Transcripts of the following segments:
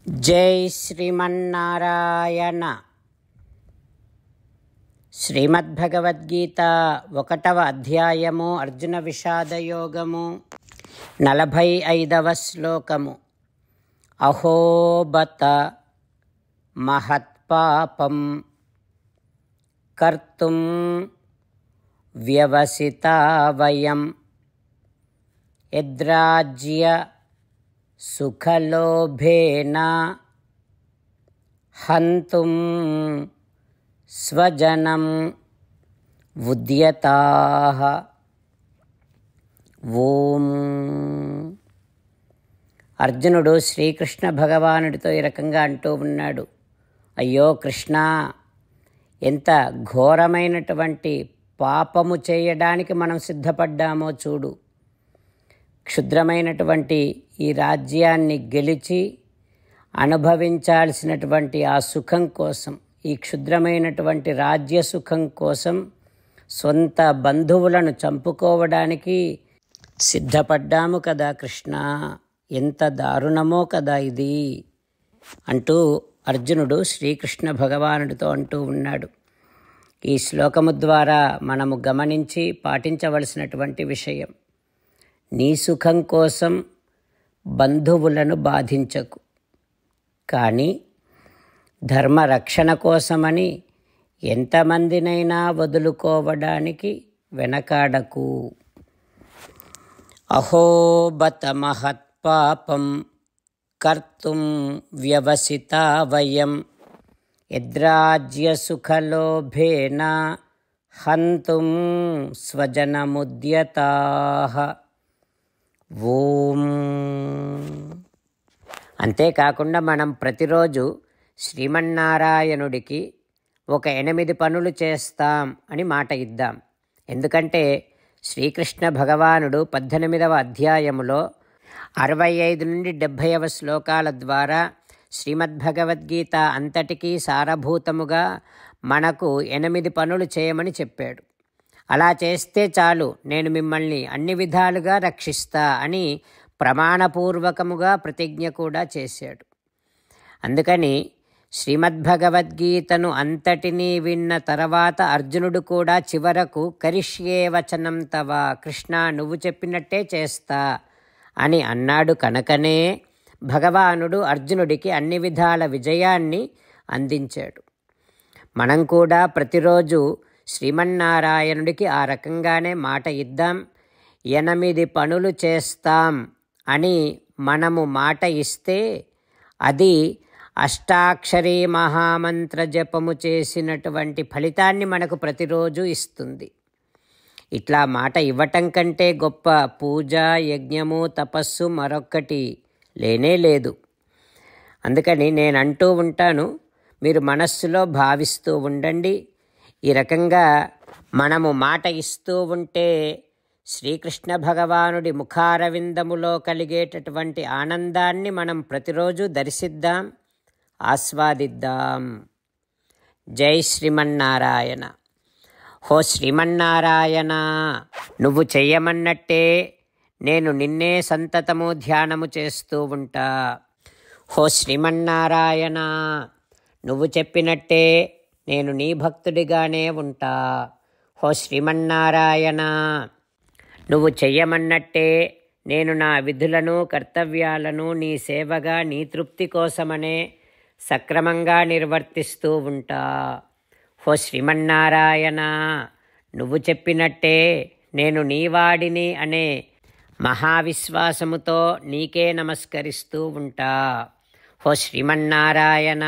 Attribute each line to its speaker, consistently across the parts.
Speaker 1: జై శ్రీమన్నారాయణ. శ్రీమద్భగవద్గీత 1వ అధ్యాయము అర్జున విషాదయోగము 45వ శ్లోకము. అహోబత మహత్పాపం కర్తుం వ్యవసితా వయం యద్రాజ్య సుఖలోభేన హంతుం స్వజనం ఉద్యతాః. ఓం. అర్జునుడు శ్రీకృష్ణ భగవానుడితో ఈ రకంగా అంటూ ఉన్నాడు, అయ్యో కృష్ణ, ఎంత ఘోరమైనటువంటి పాపము చేయడానికి మనం సిద్ధపడ్డామో చూడు. క్షుద్రమైనటువంటి ఈ రాజ్యాన్ని గెలిచి అనుభవించాల్సినటువంటి ఆ సుఖం కోసం, ఈ క్షుద్రమైనటువంటి రాజ్య సుఖం కోసం సొంత బంధువులను చంపుకోవడానికి సిద్ధపడ్డాము కదా కృష్ణ, ఎంత దారుణమో కదా ఇది అంటూ అర్జునుడు శ్రీకృష్ణ భగవానుడితో అంటూ ఉన్నాడు. ఈ శ్లోకము ద్వారా మనము గమనించి పాటించవలసినటువంటి విషయం, నీ సుఖం కోసం బంధువులను బాధించకు, కానీ ధర్మరక్షణ కోసమని ఎంతమందినైనా వదులుకోవడానికి వెనకాడకు. అహోబత మహత్పాపం కర్తుం వ్యవసితా వయం యద్రాజ్య సుఖలోభేన హంతుం స్వజనముద్యతాః. ఓం. అంతేకాకుండా మనం ప్రతిరోజు శ్రీమన్నారాయణుడికి ఒక 8 పనులు చేస్తాం అని మాట ఇద్దాం. ఎందుకంటే శ్రీకృష్ణ భగవానుడు 18వ అధ్యాయములో 65 నుండి 70వ శ్లోకాల ద్వారా శ్రీమద్భగవద్గీత అంతటికీ సారభూతముగా మనకు 8 పనులు చేయమని చెప్పాడు. అలా చేస్తే చాలు, నేను మిమ్మల్ని అన్ని విధాలుగా రక్షిస్తా అని ప్రమాణపూర్వకముగా ప్రతిజ్ఞ కూడా చేశాడు. అందుకని శ్రీమద్భగవద్గీతను అంతటినీ విన్న తర్వాత అర్జునుడు కూడా చివరకు కరిష్యే వచనం తవ, కృష్ణ నువ్వు చెప్పినట్టే చేస్తా అని అన్నాడు. కనుకనే భగవానుడు అర్జునుడికి అన్ని విధాల విజయాన్ని అందించాడు. మనం కూడా ప్రతిరోజు శ్రీమన్నారాయణుడికి ఆ రకంగానే మాట ఇద్దాం. 8 పనులు చేస్తాం అని మనము మాట ఇస్తే అది అష్టాక్షరీ మహామంత్ర జపము చేసినటువంటి ఫలితాన్ని మనకు ప్రతిరోజు ఇస్తుంది. ఇట్లా మాట ఇవ్వటం కంటే గొప్ప పూజ, యజ్ఞము, తపస్సు మరొక్కటి లేనే లేదు. అందుకని నేను అంటూ ఉంటాను, మీరు మనస్సులో భావిస్తూ ఉండండి. ఈ రకంగా మనము మాట ఇస్తూ ఉంటే శ్రీకృష్ణ భగవానుడి ముఖారవిందములో కలిగేటటువంటి ఆనందాన్ని మనం ప్రతిరోజు దర్శిద్దాం, ఆస్వాదిద్దాం. జై శ్రీమన్నారాయణ. హో శ్రీమన్నారాయణ, నువ్వు చెయ్యమన్నట్టే నేను నిన్నే సంతతము ధ్యానము చేస్తూ ఉంటా. హో శ్రీమన్నారాయణ, నువ్వు చెప్పినట్టే నేను నీ భక్తుడిగానే ఉంటా. హో శ్రీమన్నారాయణ, నువ్వు చెయ్యమన్నట్టే నేను నా విధులను, కర్తవ్యాలను నీ సేవగా, నీ తృప్తి కోసమనే సక్రమంగా నిర్వర్తిస్తూ ఉంటా. హో శ్రీమన్నారాయణ, నువ్వు చెప్పినట్టే నేను నీవాడిని అనే మహావిశ్వాసముతో నీకే నమస్కరిస్తూ ఉంటా. హో శ్రీమన్నారాయణ,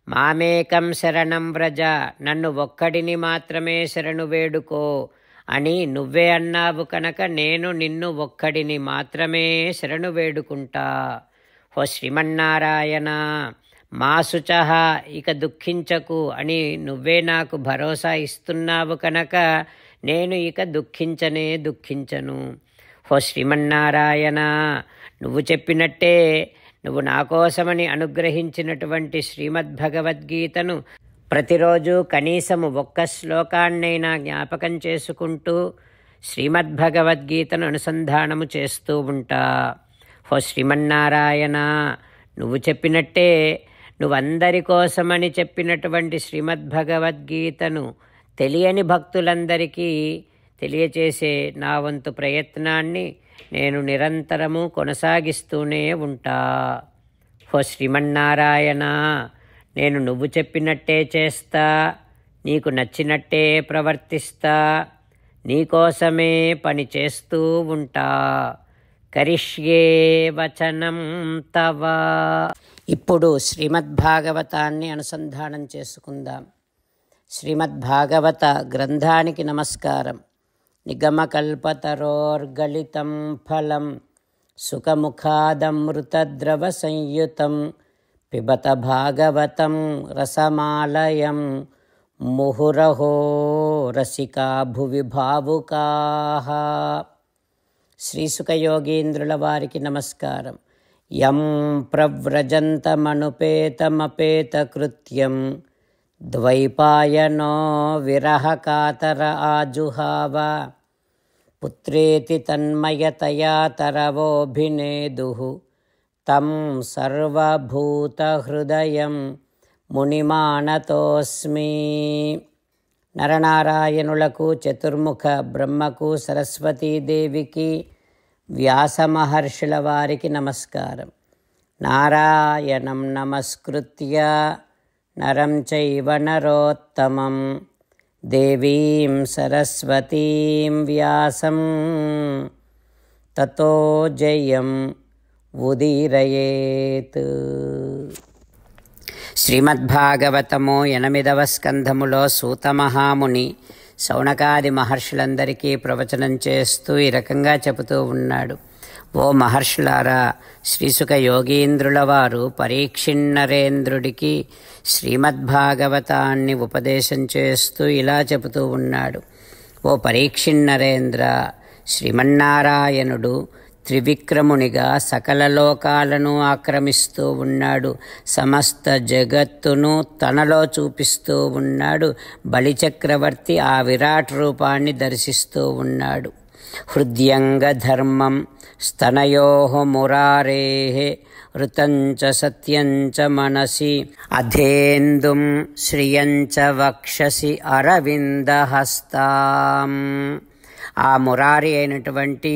Speaker 1: మామేకం శరణం వ్రజ, నన్ను ఒక్కడిని మాత్రమే శరణు వేడుకో అని నువ్వే అన్నావు కనుక నేను నిన్ను ఒక్కడిని మాత్రమే శరణు వేడుకుంటా. హో శ్రీమన్నారాయణ, మా శుచః, ఇక దుఃఖించకు అని నువ్వే నాకు భరోసా ఇస్తున్నావు కనుక నేను ఇక దుఃఖించను. హో శ్రీమన్నారాయణ, నువ్వు చెప్పినట్టే నువ్వు నా కోసమని అనుగ్రహించినటువంటి శ్రీమద్భగవద్గీతను ప్రతిరోజు కనీసము 1 శ్లోకాన్నైనా జ్ఞాపకం చేసుకుంటూ శ్రీమద్భగవద్గీతను అనుసంధానము చేస్తూ ఉంటా. ఓ శ్రీమన్నారాయణ, నువ్వు చెప్పినట్టే నువ్వందరి కోసమని చెప్పినటువంటి శ్రీమద్భగవద్గీతను తెలియని భక్తులందరికీ తెలియచేసే నా వంతు ప్రయత్నాన్ని నేను నిరంతరము కొనసాగిస్తూనే ఉంటా. ఓ శ్రీమన్నారాయణ, నేను నువ్వు చెప్పినట్టే చేస్తా, నీకు నచ్చినట్టే ప్రవర్తిస్తా, నీకోసమే పని చేస్తూ ఉంటా. కరిష్యే వచనం తవ. ఇప్పుడు శ్రీమద్భాగవతాన్ని అనుసంధానం చేసుకుందాం. శ్రీమద్భాగవత గ్రంథానికి నమస్కారం. నిగమకల్పతరోర్గళితం ఫలం సుఖముఖాదమృతద్రవ సంయుతం పిబత భాగవతం రసమాలయం ముహురహో రసికా భువి భావుకాః. శ్రీసుఖయోగీంద్రుల వారికి నమస్కారం. యం ప్రవ్రజంతమనుపేతమపేతకృత్యం ద్వైపాయనో విరహకాతర ఆజుహావ పుత్రేతి తన్మయతయా తరవోభినేదుః తం సర్వభూతహృదయం మునిమానతోస్మి. నరనారాయణులకు, చతుర్ముఖ బ్రహ్మకు, సరస్వతీదేవికి, వ్యాసమహర్షుల వారికి నమస్కారం. నారాయణం నమస్కృత్య నరం చైవ నరోత్తమం దేవీం సరస్వతీం వ్యాసం తతో జయం ఉదీరయేత్. శ్రీమద్భాగవతము 8వ స్కంధములో సూతమహాముని శౌనకాది మహర్షులందరికీ ప్రవచనం చేస్తూ ఈ రకంగా చెబుతూ ఉన్నాడు. ఓ మహర్షులారా, శ్రీసుఖ యోగీంద్రుల వారు పరీక్షిన్నరేంద్రుడికి శ్రీమద్భాగవతాన్ని ఉపదేశం చేస్తూ ఇలా చెబుతూ ఉన్నాడు. ఓ పరీక్షిన్నరేంద్ర, శ్రీమన్నారాయణుడు త్రివిక్రమునిగా సకల లోకాలను ఆక్రమిస్తూ ఉన్నాడు. సమస్త జగత్తును తనలో చూపిస్తూ ఉన్నాడు. బలిచక్రవర్తి ఆ విరాట్ రూపాన్ని దర్శిస్తూ ఉన్నాడు. హృద్యంగ ధర్మం స్తనయోః మురారేః ఋతంచ సత్యంచ మనసి అధేందుం శ్రియంచ వక్షసి అరవిందహస్తాం. ఆ మురారి అయినటువంటి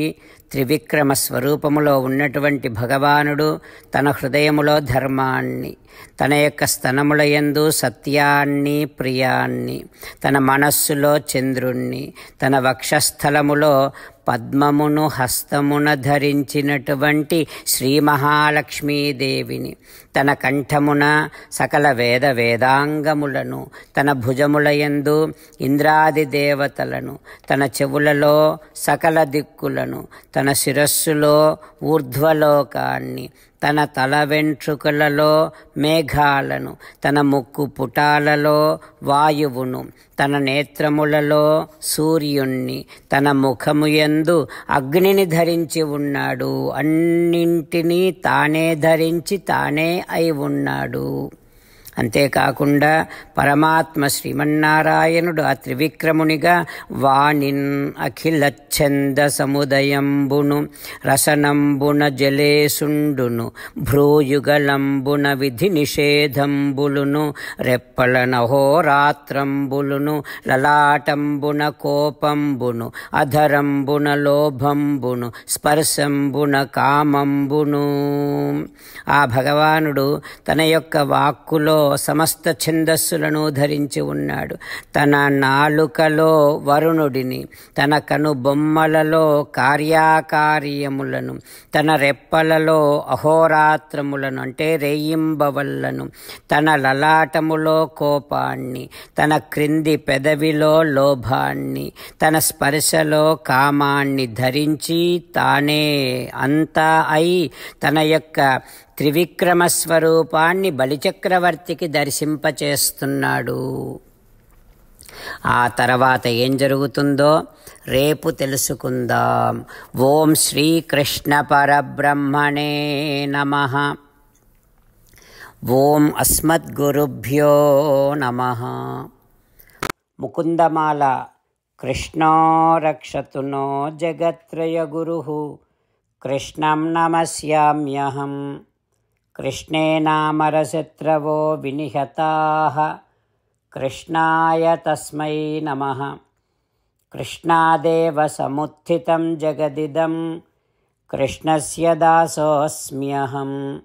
Speaker 1: త్రివిక్రమ స్వరూపములో ఉన్నటువంటి భగవానుడు తన హృదయములో ధర్మాన్ని, తన యొక్క స్తనముల యందు సత్యాన్ని, ప్రియాన్ని, తన మనస్సులో చంద్రుణ్ణి, తన వక్షస్థలములో పద్మమును హస్తమున ధరించినటువంటి శ్రీ మహాలక్ష్మీదేవిని, తన కంఠమున సకల వేదాంగములను, తన భుజములయందు ఇంద్రాది దేవతలను, తన చెవులలో సకల దిక్కులను, తన శిరస్సులో ఊర్ధ్వలోకాన్ని, తన తల వెంట్రుకలలో మేఘాలను, తన ముక్కు పుటాలలో వాయువును, తన నేత్రములలో సూర్యుణ్ణి, తన ముఖము యందు అగ్నిని ధరించి ఉన్నాడు. అన్నింటినీ తానే ధరించి తానే అయి ఉన్నాడు. అంతేకాకుండా పరమాత్మ శ్రీమన్నారాయణుడు ఆ త్రివిక్రమునిగా వాణిన్ అఖిల ఛంద సముదయంబును రసనంబున జలేసుండును భ్రూయుగలంబున విధి నిషేధంబులును రెప్పల నహోరాత్రంబులును లలాటంబున కోపంబును అధరంబున లోభంబును స్పర్శంబున కామంబును. ఆ భగవానుడు తన యొక్క వాక్కులో సమస్త ఛందస్సులను ధరించి ఉన్నాడు. తన నాలుకలో వరుణుడిని, తన కనుబొమ్మలలో కార్యాకార్యములను, తన రెప్పలలో అహోరాత్రములను అంటే రేయింబవళ్లను, తన లలాటములో కోపాన్ని, తన క్రింది పెదవిలో లోభాన్ని, తన స్పర్శలో కామాన్ని ధరించి తానే అంతా అయి తన యొక్క త్రివిక్రమ స్వరూపాన్ని బలిచక్రవర్తికి దర్శింపచేస్తున్నాడు. ఆ తర్వాత ఏం జరుగుతుందో రేపు తెలుసుకుందాం. ఓం శ్రీకృష్ణ పరబ్రహ్మణే నమః. ఓం అస్మద్గురుభ్యో నమః. ముకుందమాల. కృష్ణో రక్షతు నో జగత్రయ గురుః కృష్ణం నమస్యామ్యహం. कृष्णेनामरशत्रवो विनिहताः कृष्णाय तस्मै नमः। कृष्णादेव समुत्थितं जगदिदं कृष्णस्य दासोऽस्म्यहम्।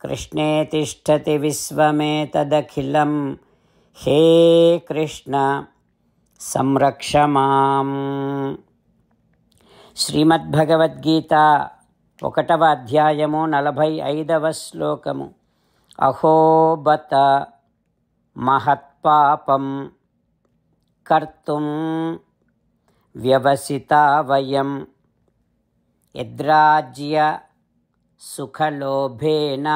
Speaker 1: कृष्णे तिष्ठति विश्वमेतदखिलं हे कृष्ण संरक्ष माम्। శ్రీమద్భగవద్గీత 1వ అధ్యాయము 45వ శ్లోకము. అహో బత మహత్పాపం కర్తుం వ్యవసితా వయం యద్రాజ్య సుఖలోభేన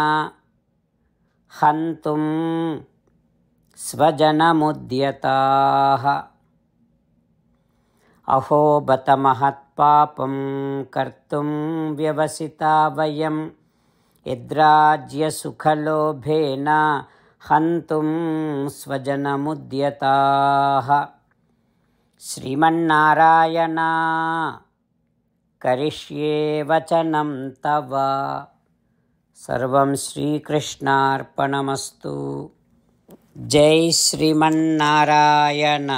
Speaker 1: హంతుం స్వజనముద్యతాః. అహో బత మహత్పాపం కర్తుం వ్యవసితా వయం యద్రాజ్య సుఖలోభేన హంతుం స్వజనముద్యతాః. శ్రీమన్నారాయణ కరిష్యే వచనం తవ. సర్వం శ్రీకృష్ణార్పణమస్తు. జై శ్రీమన్నారాయణ.